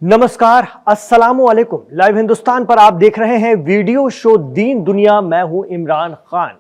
नमस्कार, अस्सलामु अलैकुम। लाइव हिंदुस्तान पर आप देख रहे हैं वीडियो शो दीन दुनिया। मैं हूं इमरान खान।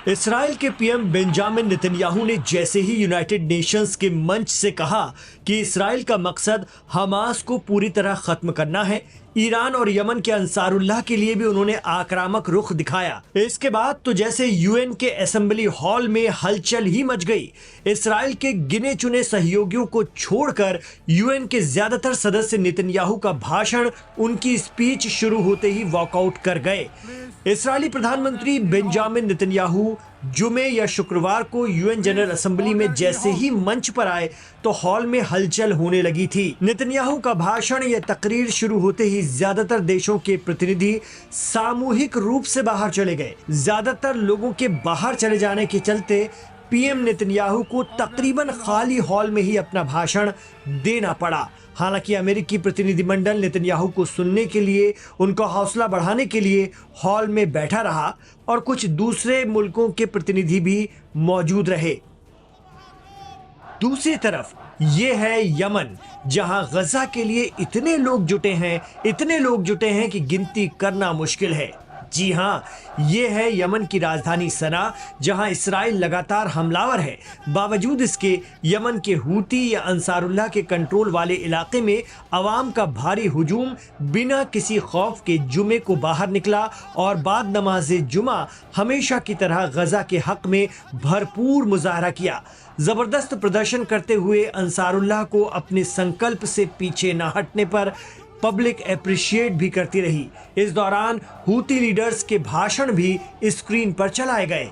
इसराइल के पीएम बेंजामिन नेतन्याहू ने जैसे ही यूनाइटेड नेशंस के मंच से कहा कि इसराइल का मकसद हमास को पूरी तरह खत्म करना है, ईरान और यमन के अंसारुल्लाह के लिए भी उन्होंने आक्रामक रुख दिखाया। इसके बाद तो जैसे यूएन के असेंबली हॉल में हलचल ही मच गई। इसराइल के गिने चुने सहयोगियों को छोड़कर यूएन के ज्यादातर सदस्य नेतन्याहू का भाषण, उनकी स्पीच शुरू होते ही वॉकआउट कर गए। इसराइली प्रधानमंत्री बेंजामिन नेतन्याहू जुमे या शुक्रवार को यूएन जनरल असेंबली में जैसे ही मंच पर आए तो हॉल में हलचल होने लगी थी। नेतन्याहू का भाषण या तकरीर शुरू होते ही ज्यादातर देशों के प्रतिनिधि सामूहिक रूप से बाहर चले गए। ज्यादातर लोगों के बाहर चले जाने के चलते पीएम नेतन्याहू को तकरीबन खाली हॉल में ही अपना भाषण देना पड़ा। हालांकि अमेरिकी प्रतिनिधिमंडल नेतन्याहू को सुनने के लिए, उनका हौसला बढ़ाने के लिए हॉल में बैठा रहा और कुछ दूसरे मुल्कों के प्रतिनिधि भी मौजूद रहे। दूसरी तरफ ये है यमन, जहां गजा के लिए इतने लोग जुटे हैं कि गिनती करना मुश्किल है। जी हाँ, ये है यमन की राजधानी सना, जहां इसराइल लगातार हमलावर है। बावजूद इसके यमन के हूती या अंसारुल्लाह के कंट्रोल वाले इलाके में अवाम का भारी हुजूम बिना किसी खौफ के जुमे को बाहर निकला और बाद नमाज जुमा हमेशा की तरह गजा के हक में भरपूर मुजाहरा किया। जबरदस्त प्रदर्शन करते हुए अंसारुल्लाह को अपने संकल्प से पीछे न हटने पर पब्लिक अप्रिशिएट भी करती रही। इस दौरान हूती लीडर्स के भाषण भी स्क्रीन पर चलाए गए।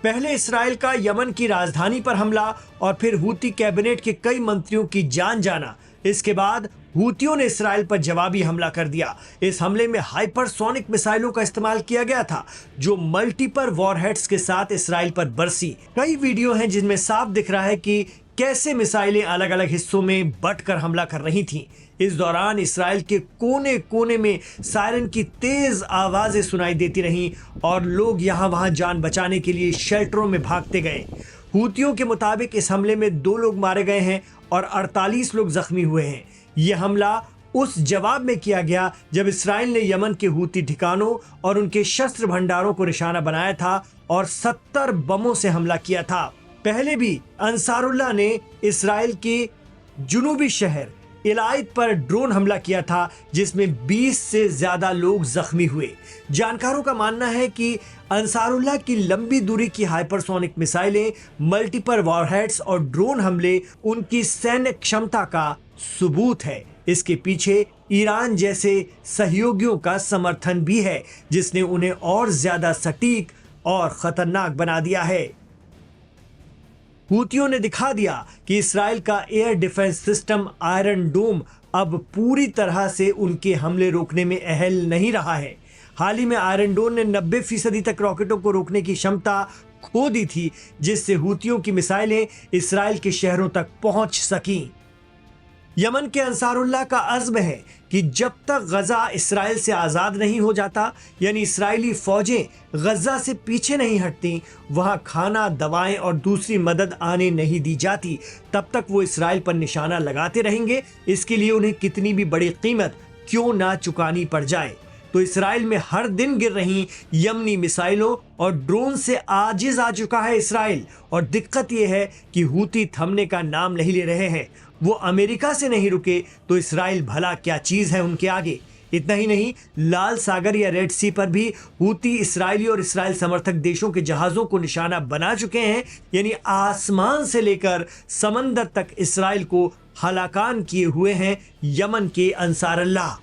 पहले इसराइल का यमन की राजधानी पर हमला और फिर हूती कैबिनेट के कई मंत्रियों की जान जाना। इसके बाद हूतियों ने इसराइल पर जवाबी हमला कर दिया। इस हमले में हाइपरसोनिक मिसाइलों का इस्तेमाल किया गया था, जो मल्टीपल वॉरहेड्स के साथ इसराइल पर बरसी। कई वीडियो हैं जिनमें साफ दिख रहा है कि कैसे मिसाइलें अलग अलग हिस्सों में बंटकर हमला कर रही थीं। इस दौरान इसराइल के कोने कोने में सायरन की तेज आवाजें सुनाई देती रहीं और लोग यहाँ वहां जान बचाने के लिए शेल्टरों में भागते गए। हूतियों के मुताबिक इस हमले में 2 लोग मारे गए हैं और 48 लोग जख्मी हुए हैं। यह हमला उस जवाब में किया गया जब इसराइल ने यमन के हूती ठिकानों और उनके शस्त्र भंडारों को निशाना बनाया था और 70 बमों से हमला किया था। पहले भी अंसारुल्लाह ने इसराइल के जुनूबी शहर इलाइद पर ड्रोन हमला किया था, जिसमें 20 से ज्यादा लोग जख्मी हुए। जानकारों का मानना है कि अंसारुल्लाह की लंबी दूरी की हाइपरसोनिक मिसाइलें, मल्टीपल वॉरहेड्स और ड्रोन हमले उनकी सैन्य क्षमता का सबूत है। इसके पीछे ईरान जैसे सहयोगियों का समर्थन भी है, जिसने उन्हें और ज्यादा सटीक और खतरनाक बना दिया है। हूतियों ने दिखा दिया कि इसराइल का एयर डिफेंस सिस्टम आयरन डोम अब पूरी तरह से उनके हमले रोकने में अहल नहीं रहा है। हाल ही में आयरन डोम ने 90% तक रॉकेटों को रोकने की क्षमता खो दी थी, जिससे हूतियों की मिसाइलें इसराइल के शहरों तक पहुंच सकीं। यमन के अंसारुल्लाह का अज़्म है कि जब तक गजा इसराइल से आज़ाद नहीं हो जाता, यानी इसराइली फौजें गजा से पीछे नहीं हटती, वहां खाना, दवाएं और दूसरी मदद आने नहीं दी जाती, तब तक वो इसराइल पर निशाना लगाते रहेंगे। इसके लिए उन्हें कितनी भी बड़ी कीमत क्यों ना चुकानी पड़ जाए। तो इसराइल में हर दिन गिर रही यमनी मिसाइलों और ड्रोन से आजिज आ चुका है इसराइल। और दिक्कत यह है कि हूती थमने का नाम नहीं ले रहे हैं। वो अमेरिका से नहीं रुके तो इसराइल भला क्या चीज है उनके आगे। इतना ही नहीं, लाल सागर या रेड सी पर भी हूती इसराइली और इसराइल समर्थक देशों के जहाजों को निशाना बना चुके हैं। यानी आसमान से लेकर समंदर तक इसराइल को हलाकान किए हुए हैं यमन के अंसारुल्लाह।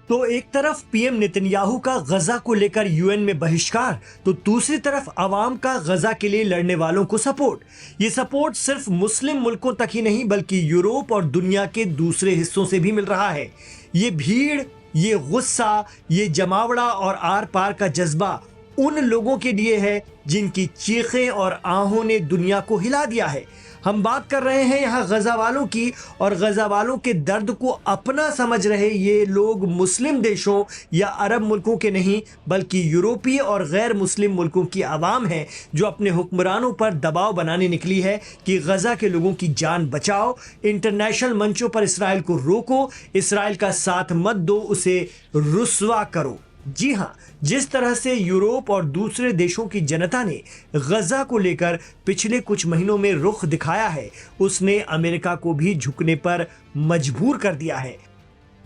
तो एक तरफ पीएम नेतन्याहू का गजा को लेकर यूएन में बहिष्कार, तो दूसरी तरफ अवाम का गजा के लिए लड़ने वालों को सपोर्ट। ये सपोर्ट सिर्फ मुस्लिम मुल्कों तक ही नहीं बल्कि यूरोप और दुनिया के दूसरे हिस्सों से भी मिल रहा है। ये भीड़, ये गुस्सा, ये जमावड़ा और आर पार का जज्बा उन लोगों के लिए है जिनकी चीखें और आहों ने दुनिया को हिला दिया है। हम बात कर रहे हैं यहाँ गजा वालों की, और गजा वालों के दर्द को अपना समझ रहे ये लोग मुस्लिम देशों या अरब मुल्कों के नहीं, बल्कि यूरोपीय और गैर मुस्लिम मुल्कों की आवाम है जो अपने हुक्मरानों पर दबाव बनाने निकली है कि गजा के लोगों की जान बचाओ, इंटरनेशनल मंचों पर इसराइल को रोको, इसराइल का साथ मत दो, उसे रुस्वा करो। जी हां, जिस तरह से यूरोप और दूसरे देशों की जनता ने गजा को लेकर पिछले कुछ महीनों में रुख दिखाया है, उसने अमेरिका को भी झुकने पर मजबूर कर दिया है।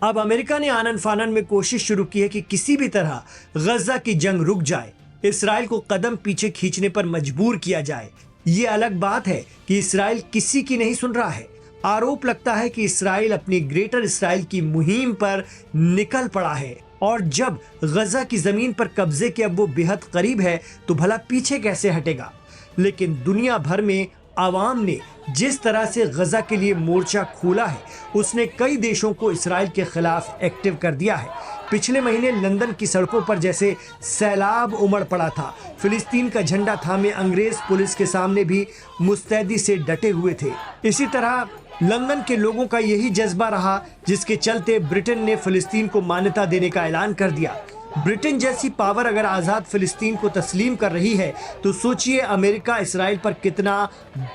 अब अमेरिका ने आनन फानन में कोशिश शुरू की है कि किसी भी तरह गजा की जंग रुक जाए, इसराइल को कदम पीछे खींचने पर मजबूर किया जाए। ये अलग बात है कि इसराइल किसी की नहीं सुन रहा है। आरोप लगता है कि इसराइल अपनी ग्रेटर इसराइल की मुहिम पर निकल पड़ा है, और जब गजा की जमीन पर कब्जे के अब वो बेहद करीब है तो भला पीछे कैसे हटेगा। लेकिन दुनिया भर में आवाम ने जिस तरह से गजा के लिए मोर्चा खोला है, उसने कई देशों को इसराइल के खिलाफ एक्टिव कर दिया है। पिछले महीने लंदन की सड़कों पर जैसे सैलाब उमड़ पड़ा था, फिलिस्तीन का झंडा थामे अंग्रेज पुलिस के सामने भी मुस्तैदी से डटे हुए थे। इसी तरह लंदन के लोगों का यही जज्बा रहा, जिसके चलते ब्रिटेन ने फिलिस्तीन को मान्यता देने का ऐलान कर दिया। ब्रिटेन जैसी पावर अगर आज़ाद फिलिस्तीन को तस्लीम कर रही है तो सोचिए अमेरिका इसराइल पर कितना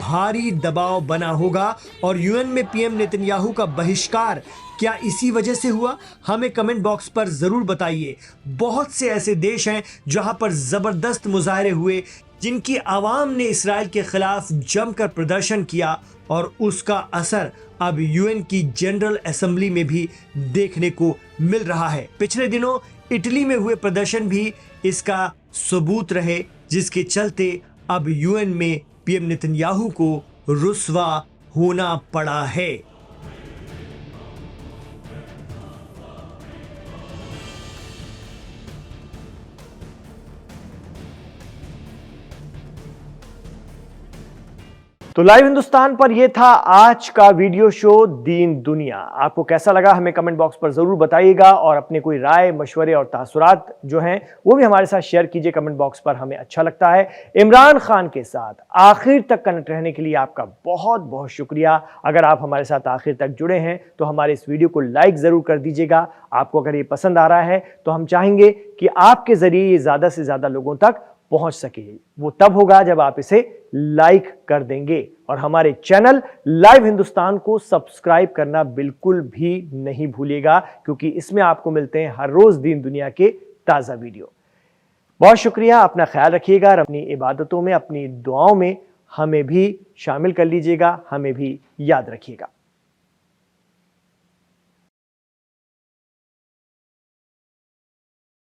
भारी दबाव बना होगा। और यूएन में पीएम नेतन्याहू का बहिष्कार क्या इसी वजह से हुआ? हमें कमेंट बॉक्स पर ज़रूर बताइए। बहुत से ऐसे देश हैं जहां पर ज़बरदस्त मुजाहरे हुए, जिनकी आवाम ने इसराइल के खिलाफ जमकर प्रदर्शन किया, और उसका असर अब यूएन की जनरल असेंबली में भी देखने को मिल रहा है। पिछले दिनों इटली में हुए प्रदर्शन भी इसका सबूत रहे, जिसके चलते अब यूएन में पीएम नेतन्याहू को रुस्वा होना पड़ा है। तो लाइव हिंदुस्तान पर यह था आज का वीडियो शो दीन दुनिया। आपको कैसा लगा हमें कमेंट बॉक्स पर जरूर बताइएगा, और अपने कोई राय, मशवरे और तासुरात जो हैं वो भी हमारे साथ शेयर कीजिए कमेंट बॉक्स पर, हमें अच्छा लगता है। इमरान खान के साथ आखिर तक कनेक्ट रहने के लिए आपका बहुत बहुत शुक्रिया। अगर आप हमारे साथ आखिर तक जुड़े हैं तो हमारे इस वीडियो को लाइक जरूर कर दीजिएगा। आपको अगर ये पसंद आ रहा है तो हम चाहेंगे कि आपके जरिए ये ज्यादा से ज्यादा लोगों तक पहुंच सके। वो तब होगा जब आप इसे लाइक कर देंगे, और हमारे चैनल लाइव हिंदुस्तान को सब्सक्राइब करना बिल्कुल भी नहीं भूलिएगा, क्योंकि इसमें आपको मिलते हैं हर रोज दीन दुनिया के ताजा वीडियो। बहुत शुक्रिया, अपना ख्याल रखिएगा, और अपनी इबादतों में, अपनी दुआओं में हमें भी शामिल कर लीजिएगा, हमें भी याद रखिएगा।